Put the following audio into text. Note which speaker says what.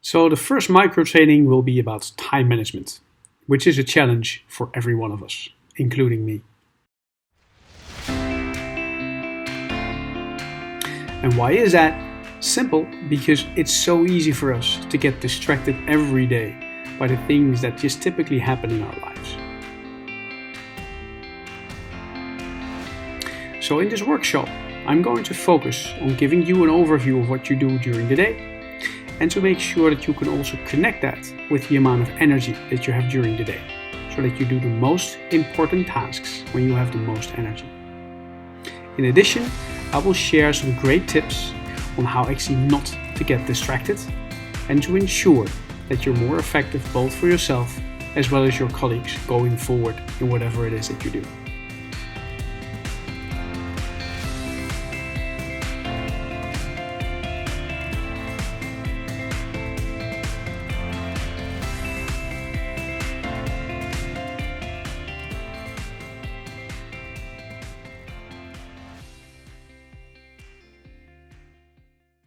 Speaker 1: So the first micro training will be about time management, which is a challenge for every one of us, including me. And why is that? Simple, because it's so easy for us to get distracted every day by the things that just typically happen in our lives. So in this workshop, I'm going to focus on giving you an overview of what you do during the day, and to make sure that you can also connect that with the amount of energy that you have during the day, so that you do the most important tasks when you have the most energy. In addition, I will share some great tips on how actually not to get distracted and to ensure that you're more effective both for yourself as well as your colleagues going forward in whatever it is that you do.